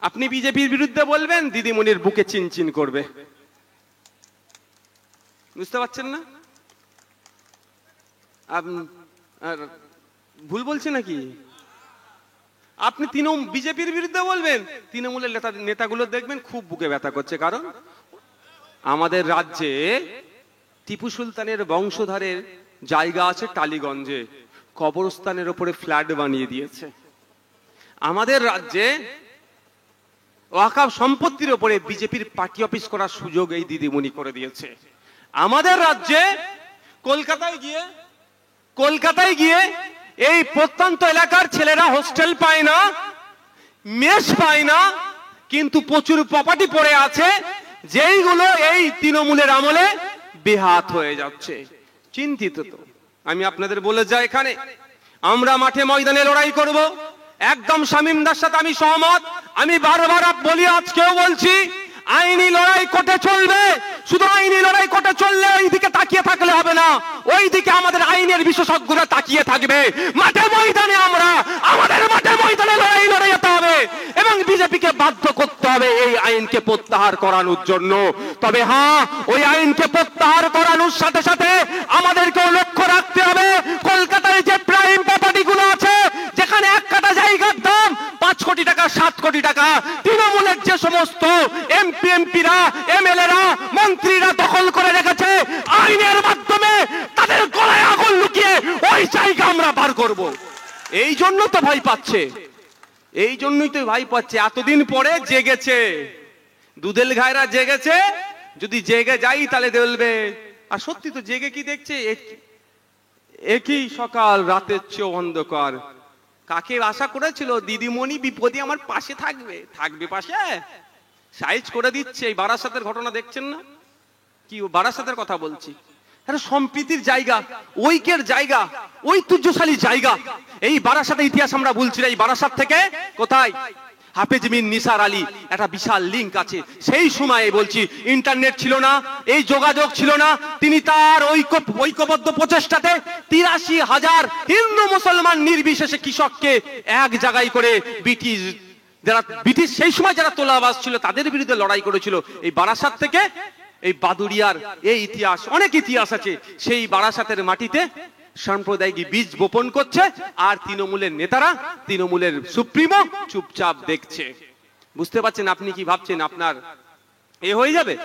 আপনি বিজেপির বিরুদ্ধে বলবেন, দিদিমণির বুকে চিনচিন করবে। বুঝতে পারছেন না? আর ভুল বলছি নাকি? আপনি বিজেপির বিরুদ্ধে বলবেন, তৃণমূলের নেতাগুলো দেখবেন খুব বুকে ব্যথা করছে। কারণ আমাদের রাজ্যে টিপু সুলতানের বংশধরের জায়গা আছে টালিগঞ্জে, কবরস্থানের উপরে ফ্ল্যাট বানিয়ে দিয়েছে। আমাদের রাজ্যে ওয়াকফ সম্পত্তির উপরে বিজেপির পার্টি অফিস করার সুযোগ এই দিদিমণি করে দিয়েছে। আমাদের রাজ্যে কলকাতায় গিয়ে এই প্রত্যন্ত এলাকার ছেলেরা হোস্টেল পায় না, মেস পায় না, কিন্তু প্রচুর প্রপার্টি পড়ে আছে, যেইগুলো এই তৃণমূলের আমলে বেহাত হয়ে যাচ্ছে। চিন্তিত তো আমি আপনাদের বলে যাই, এখানে আমরা মাঠে ময়দানে লড়াই করব, একদম শামীমদার সাথে আমি সহমত। আমি বারবার বলি, আজকেও বলছি, আইনি লড়াই কোর্টে চলবে। শুধু আইনি লড়াই কোর্টে চললে ওই দিকে তাকিয়ে থাকলে হবে না, ওই দিকে আমাদের আইনের বিশেষজ্ঞরা তাকিয়ে থাকবে। মাঠে ময়দানে আমাদের মাঠে ময়দানে লড়াই লড়ে যেতে হবে এবং বিজেপিকে বাধ্য করতে হবে এই আইনকে প্রত্যাহার করানোর জন্য। তবে হ্যাঁ, ওই আইনকে প্রত্যাহার করানোর সাথে সাথে আমাদেরকেও লক্ষ্য রাখতে হবে, কলকাতায় যে প্রাইম প্রপার্টি গুলো আছে, যেখানে এক কাঠা জায়গার দাম 5 কোটি টাকা 7 কোটি টাকা, তৃণমূলের যে সমস্ত এমপিরা এমএলএরা মন্ত্রীরা দখল করে রেখেছে, আইনের মাধ্যমে তাদের গলায় আগুন লুকিয়ে ওই জায়গা আমরা বার করব। এই জন্য তো ভয় পাচ্ছে, এই জন্যই তো ভয় পাচ্ছে। এতদিন পরে জেগেছে, দুধেল গায়রা জেগেছে। যদি জেগে যাই তাহলে বলবে, আর সত্যি তো জেগে কি দেখছে, একই সকাল রাতের চেয়েও অন্ধকার। কাকে আশা করেছিল দিদিমণি বিপদে আমার পাশে থাকবে পাশে, সাইজ করে দিচ্ছে। এই বারাসাতের ঘটনা দেখছেন না? কি বারাসাতের কথা বলছি, সম্প্রীতির জায়গা, ঐক্যের জায়গা, ঐতিহ্যশালী জায়গা। এই বারাসাতের ইতিহাস আমরা বলছি। এই বারাসাত থেকে কোথায় হাফেজ মিন নিসার আলী একটা বিশাল লিঙ্ক আছে। সেই সময়ে বলছি ইন্টারনেট ছিল না, এই যোগাযোগ ছিল না। তিনি তার ঐক্যবদ্ধ প্রচেষ্টাতে ৮৩,০০০ হিন্দু মুসলমান নির্বিশেষে কৃষককে এক জায়গায় করে ব্রিটিশ সেই সময় যারা তোলাবাজ ছিল তাদের বিরুদ্ধে লড়াই করেছিল। এই বারাসাত থেকে এই বাদুড়িয়ার এই ইতিহাস, অনেক ইতিহাস আছে। সেই বারাসাতের মাটিতে সাম্প্রদায়িক বীজ বপন করছে, আর তৃণমূলের নেতারা, তৃণমূলের সুপ্রিমো চুপচাপ দেখছে। বুঝতে পারছেন? আপনি কি ভাবছেন আপনার হয়ে যাবে,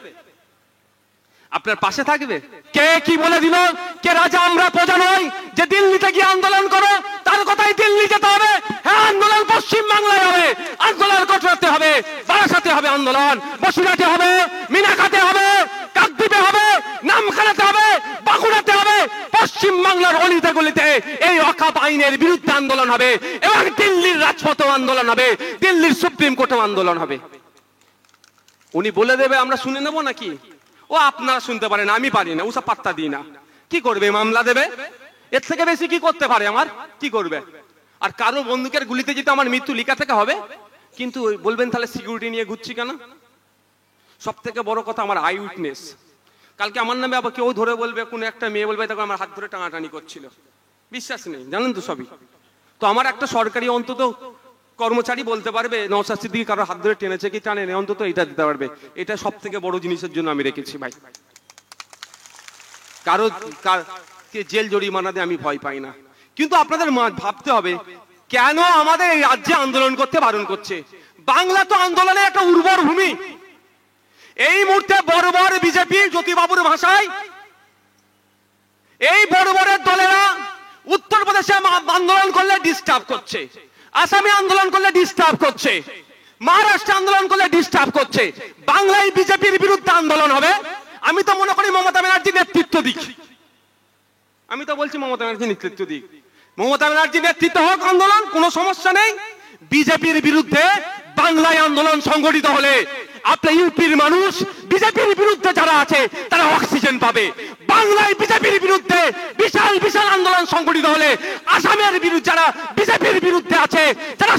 আপনার পাশে থাকবে? কে কি বলে দিল, কে রাজা আমরা প্রজা নই যে দিল্লিতে গিয়ে আন্দোলন করো, তার কথাই দিল্লি যেতে হবে? হ্যাঁ, আন্দোলন পশ্চিম বাংলায় হবে, আন্দোলন করতে হবে, বারাসাতে হবে আন্দোলন, বসিরহাটে হবে, মিনাখাতে হবে, কাকদ্বীপে হবে, নামখানাতে হবে, বাঁকুড়াতে হবে। পশ্চিম বাংলার অলিতে গলিতে এই ওয়াকফ আইনের বিরুদ্ধে আন্দোলন হবে এবং দিল্লির রাজপথেও আন্দোলন হবে, দিল্লির সুপ্রিম কোর্টেও আন্দোলন হবে। উনি বলে দেবে, আমরা শুনে নেবো নাকি? ও আপনারা শুনতে পারেন, আমি পারি না, ওসব পাত্তা দিই না। কি করবে? মামলা দেবে। এর থেকে বেশি কি করতে পারে? আমার কি করবে? আর কারো বন্দুকের গুলিতে যদি আমার মৃত্যু লিখা থেকে হবে, কিন্তু বলবেন তাহলে সিকিউরিটি নিয়ে ঘুরছি কেন? সব থেকে বড় কথা আমার আই উইটনেস। কালকে আমার নামে আবার কেউ ধরে বলবে, কোনো একটা মেয়ে বলবে তখন আমার হাত ধরে টানাটানি করছিল। বিশ্বাস নেই, জানেন তো সবই। তো আমার একটা সরকারি অন্তত কর্মচারী বলতে পারবে নওশাদ সিদ্দিকী কারো হাত ধরে টেনেছে কি টানেনি, অন্তত এটা দিতে পারবে। এটা সব থেকে বড় জিনিসের জন্য আমি রেখেছি ভাই। কারো জেল জরিমানা দিয়ে আমি ভয় পাই না। কিন্তু আপনাদের ভাবতে হবে, কেন আমাদের এই রাজ্যে আন্দোলন করতে বারণ করছে? বাংলা তো আন্দোলনের একটা উর্বর ভূমি। এই মুহূর্তে বড় বিজেপি জ্যোতিবাবুর ভাষায় এই বড় দলেরা উত্তরপ্রদেশে আন্দোলন করলে ডিস্টার্ব করছে, আসামে আন্দোলন করলে ডিস্টার্ব করছে, মহারাষ্ট্রে আন্দোলন করলে ডিস্টার্ব করছে। বাংলায় বিজেপির বিরুদ্ধে আন্দোলন হবে। আমি তো মনে করি মমতা ব্যানার্জি নেতৃত্ব দিক। আমি তো বলছি মমতা ব্যানার্জি নেতৃত্ব দিক, মমতা ব্যানার্জি নেতৃত্ব হোক আন্দোলন, কোনো সমস্যা নেই। বিজেপির বিরুদ্ধে বাংলায় আন্দোলন সংগঠিত হলে আপনার ইউপির মানুষ বিজেপির বিরুদ্ধে যারা আছে তারা অক্সিজেন পাবে। বাংলায় বিজেপির বিরুদ্ধে বিশাল আন্দোলন সংগঠিত হলে আসামের বিরুদ্ধে যারা বিজেপির বিরুদ্ধে আছে, যারা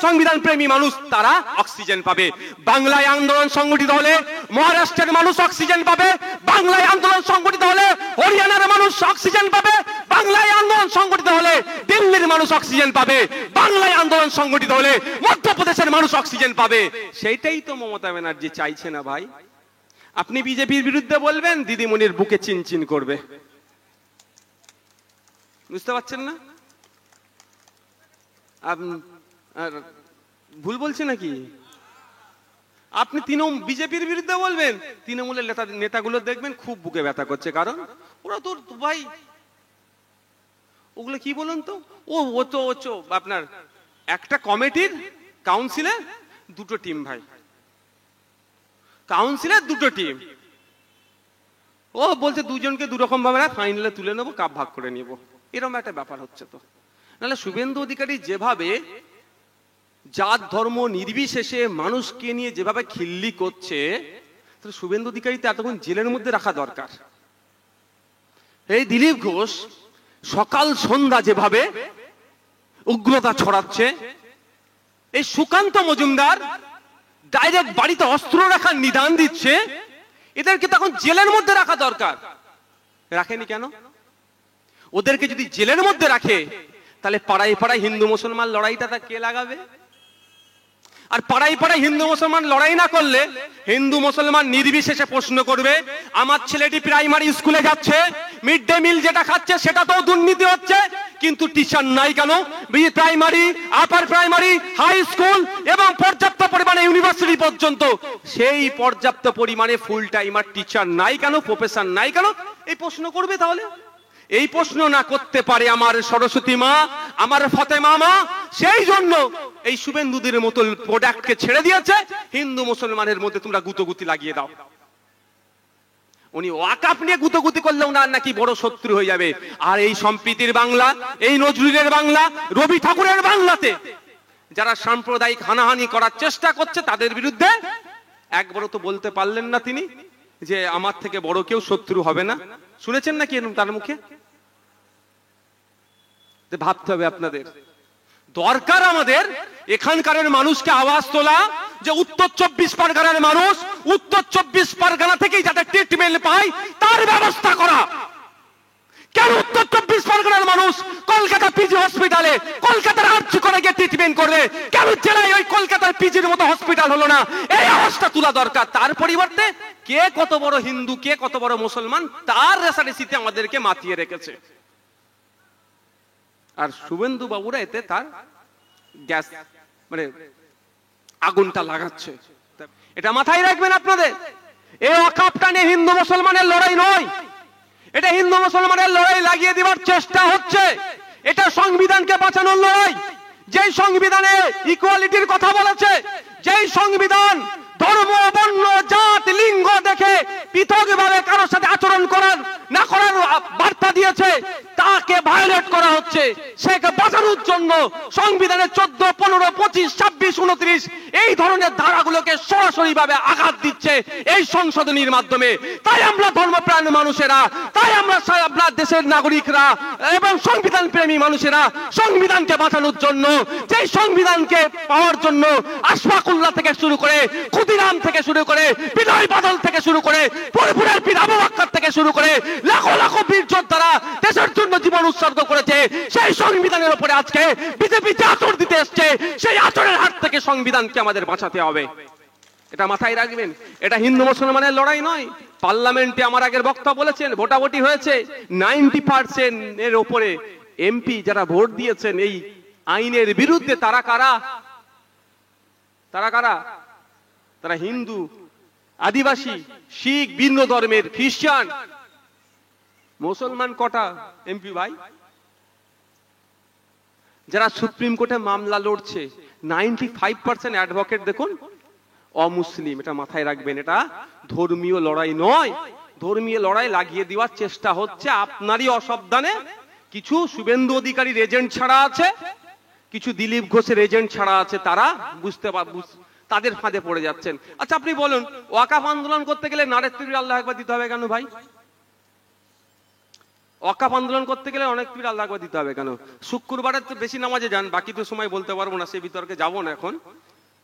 সংবিধান প্রেমী মানুষ, তারা অক্সিজেন পাবে। বাংলায় আন্দোলন সংগঠিত হলে মহারাষ্ট্রের মানুষ অক্সিজেন পাবে, বাংলায় আন্দোলন সংগঠিত হলে হরিয়ানার মানুষ অক্সিজেন পাবে, বাংলায় আন্দোলন সংগঠিত হলে দিল্লির মানুষ অক্সিজেন পাবে, বাংলায় আন্দোলন সংগঠিত হলে মধ্যপ্রদেশের মানুষ অক্সিজেন পাবে। সেইটাই তো মমতা ব্যানার্জি চাইছে না ভাই। আপনি বিজেপির বিরুদ্ধে বলবেন, দিদিমণির বুকে চিনচিন করবে। বুঝতে পারছেন না? ভুল বলছে নাকি? আপনি বিজেপির বিরুদ্ধে বলবেন, তৃণমূলের নেতাগুলো দেখবেন খুব বুকে ব্যথা করছে। কারণ ওরা তো ভাই ওগুলো কি বলুন তো, ও তো আপনার একটা কমিটির কাউন্সিলে দুটো টিম ভাই, কাউন্সিলের দুটো টিম। ও বলছে দুজনকে দুরকম ভাবে না, ফাইনালে তুলে নেবো, কাপ ভাগ করে নিব, এরকম একটা ব্যাপার হচ্ছে। তো নাহলে শুভেন্দু অধিকারী যেভাবে জাত ধর্ম নির্বিশেষে মানুষকে নিয়ে যেভাবে খিল্লি করছে, তাহলে শুভেন্দু অধিকারী তো এতক্ষণ জেলের মধ্যে রাখা দরকার। এই দিলীপ ঘোষ সকাল সন্ধ্যা যেভাবে উগ্রতা ছড়াচ্ছে, এই সুকান্ত মজুমদার ডাইরেক্ট বাড়িতে অস্ত্র রাখার নিদান দিচ্ছে, এদেরকে তখন জেলের মধ্যে রাখা দরকার। রাখেনি কেন? ওদেরকে যদি জেলের মধ্যে রাখে, তাহলে পাড়ায় পাড়ায় হিন্দু মুসলমান লড়াইটা তা কে লাগাবে? আর পাড়ায় পাড়ায় হিন্দু মুসলমান লড়াই না করলে হিন্দু মুসলমান নির্বিশেষে প্রশ্ন করবে, আমার ছেলেটি প্রাইমারি স্কুলে যাচ্ছে, মিড ডে মিল যেটা খাচ্ছে সেটা তো দুর্নীতি হচ্ছে, কিন্তু টিচার নাই কেন? Primary, upper primary, high school এবং পর্যাপ্ত পরিমাণে ইউনিভার্সিটি পর্যন্ত সেই পর্যাপ্ত পরিমাণে ফুল টাইমার টিচার নাই কেন, প্রফেসর নাই কেন? এই প্রশ্ন করবে। তাহলে এই প্রশ্ন না করতে পারে আমার সরস্বতী মা, আমার ফতেমা মা, সেই জন্য এই শুভেন্দুদের মতো প্রোডাক্টকে ছেড়ে দিয়েছে। হিন্দু মুসলমানের মধ্যে তোমরা গুতোগুতি লাগিয়ে দাও। উনি ওয়াকফ নিয়ে গুতোগুতি করলে ওনার নাকি বড় শত্রু হয়ে যাবে। আর এই সম্প্রীতির বাংলা, এই নজরুলের বাংলা, রবি ঠাকুরের বাংলাতে যারা সাম্প্রদায়িক হানাহানি করার চেষ্টা করছে, তাদের বিরুদ্ধে একবারও তো বলতে পারলেন না তিনি যে আমার থেকে বড় কেউ শত্রু হবে না। শুনেছেন নাকি তার মুখে? ভাবতে হবে আপনাদের। দরকার আমাদের এখানকার মানুষকে আওয়াজ তোলা, যে উত্তর 24 পরগনার মানুষ উত্তর 24 পরগনা থেকেই যাতে ট্রিটমেন্ট পায় তার ব্যবস্থা করা। কেন উত্তর 24 পরগনার মানুষ কলকাতা পিজি হসপিটালে, কলকাতার আর্জি করে গিয়ে ট্রিটমেন্ট করবে, কেন জেলায় ওই কলকাতার পিজির মতো হসপিটাল হলো না? এই আওয়াজটা তোলা দরকার। তার পরিবর্তে কে কত বড় হিন্দু, কে কত বড় মুসলমান, তার রেসারেসিতে আমাদেরকে মাতিয়ে রেখেছে। আর শুভেন্দু বাবুরা এতে তার গ্যাস মানে আগুনটা লাগাচ্ছে। এটা মাথায় রাখবেন আপনাদের। এই ওয়াকফটা নিয়ে হিন্দু মুসলমানের লড়াই নয়, এটা হিন্দু মুসলমানের লড়াই লাগিয়ে দেওয়ার চেষ্টা হচ্ছে। এটা সংবিধানকে বাঁচানোর লড়াই। যেই সংবিধানে ইকুয়ালিটির কথা বলেছে, যেই সংবিধান ধর্ম, বর্ণ, জাত, লিঙ্গ দেখে পৃথকভাবে কারোর সাথে আচরণ করার না করার বার্তা দিয়েছে, তাকে ভায়োলেট করা হচ্ছে। সেকে বাঁচানোর জন্য সংবিধানের 14, 15, 25, 26, 29 এই ধরনের ধারাগুলোকে সরাসরি ভাবে আঘাত দিচ্ছে এই সংশোধনীর মাধ্যমে। তাই আমরা ধর্মপ্রাণ মানুষেরা, তাই আমরা আপনার দেশের নাগরিকরা এবং সংবিধান প্রেমী মানুষেরা সংবিধানকে বাঁচানোর জন্য, যেই সংবিধানকে পাওয়ার জন্য আশফাকুল্লাহ থেকে শুরু করে, ক্ষুদিরাম থেকে শুরু করে, বিনয় বাদল থেকে শুরু করে, পুরপুরের পীর আবু বকর থেকে শুরু করে লাখো লাখো বীর যোদ্ধারা দেশের জন্য জীবন উৎসর্গ করেছে, সেই সংবিধানের উপরে আজকে বিজেপি যে আঁচড় দিতে এসছে, সেই আঁচড়ের হাত থেকে সংবিধানকে আমাদের বাঁচাতে হবে। এটা মাথায় রাখবেন। এটা হিন্দু মুসলমানের লড়াই নয়। পার্লামেন্টে আমার আগের বক্তা বলেছেন, ভোটাভুটি হয়েছে 90% এর উপরে এমপি যারা ভোট দিয়েছেন এই আইনের বিরুদ্ধে, তারা কারা? তারা কারা? তারা হিন্দু, আদিবাসী, শিখ, ভিন্ন ধর্মের, খ্রিস্টান। মুসলমান কটা এমপি ভাই? যারা সুপ্রিম কোর্টে মামলা লড়ছে 95% অ্যাডভোকেট দেখুন অমুসলিম। এটা মাথায় রাখবেন। এটা ধর্মীয় লড়াই নয়। ধর্মীয় লড়াই লাগিয়ে দেওয়ার চেষ্টা হচ্ছে আপনারই অসাবধানে। কিছু শুভেন্দু অধিকারীর এজেন্ট ছাড়া আছে, কিছু দিলীপ ঘোষের এজেন্ট ছাড়া আছে, তারা তাদের ফাঁদে পড়ে যাচ্ছেন। আচ্ছা আপনি বলুন, ওয়াকফ আন্দোলন করতে গেলে নারে তাকবীর আল্লাহু আকবার দিতে হবে কেন ভাই? ওয়াকফ আন্দোলন করতে গেলে অনেক তাকবীর আল্লাহু আকবার দিতে হবে কেন? শুক্রবারে তো বেশি নামাজে যান, বাকি তো সময় বলতে পারবো না, সেই বিতর্কে যাবো না এখন।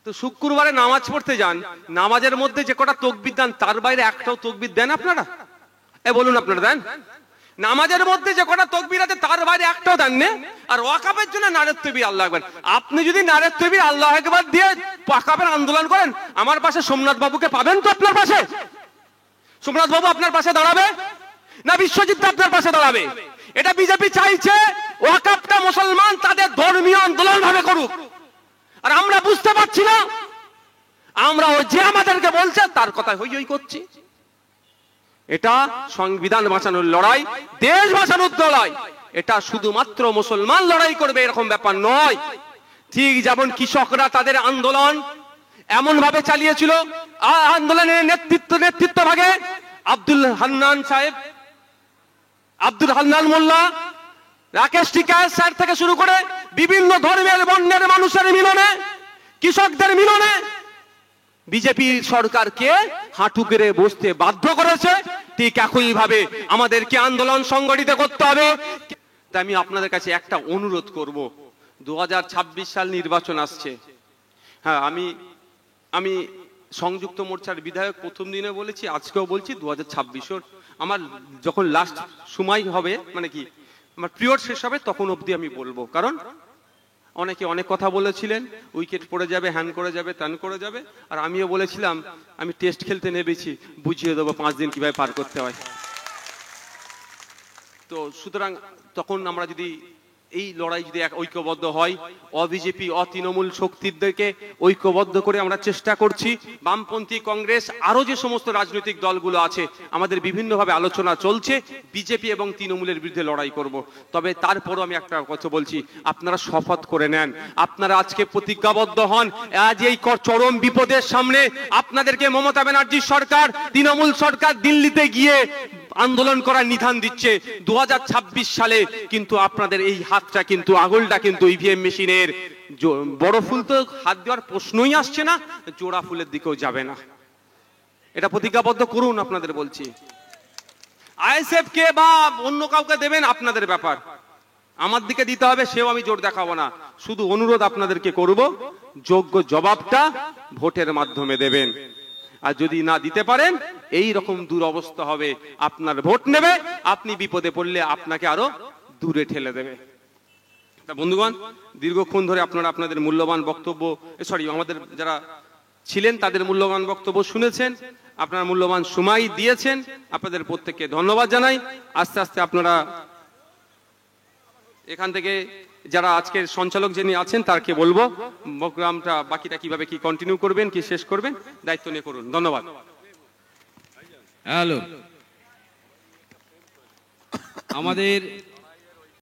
তো শুক্রবারে নামাজ পড়তে যান, নামাজের মধ্যে যে কটা তাকবীর দেন তার বাইরে একটাও তাকবীর দেন আপনারা? বলুন আপনারা দেন? নামাজের মধ্যে যে কটা তাকবীর আছে তার বাইরে একটাও দেন না, আর ওয়াকাফের জন্য নারের তাকবীর আল্লাহু আকবার। আপনি যদি নারের তাকবীর আল্লাহু আকবার দিয়ে ওয়াকাফের আন্দোলন করেন, আমার পাশে সোমনাথ বাবুকে পাবেন তো? আপনার পাশে সোমনাথ বাবু আপনার পাশে দাঁড়াবে না বিশ্বজিৎ আপনার পাশে দাঁড়াবে? এটা বিজেপি চাইছে ওয়াকাফটা মুসলমান তাদের ধর্মীয় আন্দোলন ভাবে করুক, আর আমরা বুঝতে পারছি না, আমরা ওই যে আমাদেরকে বলছে তার কথা হই হই করছি। এটা সংবিধান বাঁচানোর লড়াই, দেশ বাঁচানোর লড়াই, এটা শুধুমাত্র মুসলমান লড়াই করবে এরকম ব্যাপার নয়। ঠিক যেমন কৃষকরা তাদের আন্দোলন এমন ভাবে চালিয়েছিল, আন্দোলনের নেতৃত্ব ভাগে আব্দুল হান্নান সাহেব, আব্দুল হান্নান মোল্লা, রাকেশ টিকায়েত স্যার থেকে শুরু করে বিভিন্ন ধর্মের বর্ণের মানুষের মিলনে, কৃষকদের মিলনে বিজেপি সরকারকে হাঁটু গেড়ে বসতে বাধ্য করেছে। ঠিক একই ভাবে আমাদেরকে আন্দোলন সংগঠিত করতে হবে। তাই আমি আপনাদের কাছে একটা অনুরোধ করব, 2026 সাল নির্বাচন আসছে। হ্যাঁ, আমি সংযুক্ত মোর্চার বিধায়ক প্রথম দিনে বলেছি, আজকেও বলছি, 2026 আমার যখন লাস্ট সময় হবে, মানে কি আমার পিরিয়ড শেষ হবে, তখন অবধি আমি বলবো। কারণ অনেকে অনেক কথা বলেছিলেন, উইকেট পড়ে যাবে, হ্যান করে যাবে, ত্যান করে যাবে, আর আমিও বলেছিলাম আমি টেস্ট খেলতে নেমেছি, বুঝিয়ে দেবো 5 দিন কিভাবে পার করতে হয়। তো সুতরাং তখন আমরা যদি এই লড়াই যদি ঐক্যবদ্ধ হয়, অবিজেপি অতৃণমূল শক্তিদেরকে ঐক্যবদ্ধ করে আমরা চেষ্টা করছি, বামপন্থী কংগ্রেস আরো যে সমস্ত রাজনৈতিক দলগুলো আছে, আমাদের বিভিন্নভাবে আলোচনা চলছে, বিজেপি এবং তৃণমূলের বিরুদ্ধে লড়াই করব। তবে তারপরও আমি একটা কথা বলছি, আপনারা শপথ করে নেন, আপনারা আজকে প্রতিজ্ঞাবদ্ধ হন। আজ এই চরম বিপদের সামনে আপনাদেরকে মমতা ব্যানার্জির সরকার, তৃণমূল সরকার দিল্লিতে গিয়ে আন্দোলন করার নিধান দিচ্ছে। 2026 সালে কিন্তু আপনাদের এই হাতটা কিন্তু, আঙুলটা কিন্তু ইভিএম মেশিনের, বড় ফুল তো হাত দেওয়ার প্রশ্নই আসছে না, জোড়া ফুলের দিকেও যাবে না। এটা প্রতিজ্ঞাবদ্ধ করুন, আপনাদের বলছি। আইএসএফ কে বা অন্য কাউকে দেবেন আপনাদের ব্যাপার, আমার দিকে দিতে হবে সেও আমি জোর দেখাবো না। শুধু অনুরোধ আপনাদেরকে করব, যোগ্য জবাবটা ভোটের মাধ্যমে দেবেন। আর যদি না দিতে পারেন, এই রকম দুরবস্থা হবে, আপনার ভোট নেবে, আপনি বিপদে পড়লে আপনাকে আরো দূরে ঠেলে দেবে। বন্ধুগণ, দীর্ঘক্ষণ ধরে আপনারা আপনাদের মূল্যবান বক্তব্য, আমাদের যারা ছিলেন তাদের মূল্যবান বক্তব্য শুনেছেন, আপনারা মূল্যবান সময় দিয়েছেন, আপনাদের প্রত্যেককে ধন্যবাদ জানাই। আস্তে আস্তে আপনারা এখান থেকে যারা আজকের সঞ্চালক যিনি আছেন তারকে বলবো প্রোগ্রামটা বাকিটা কিভাবে কি কন্টিনিউ করবেন, কি শেষ করবেন, দায়িত্ব নিয়ে করুন। ধন্যবাদ। হ্যালো, আমাদের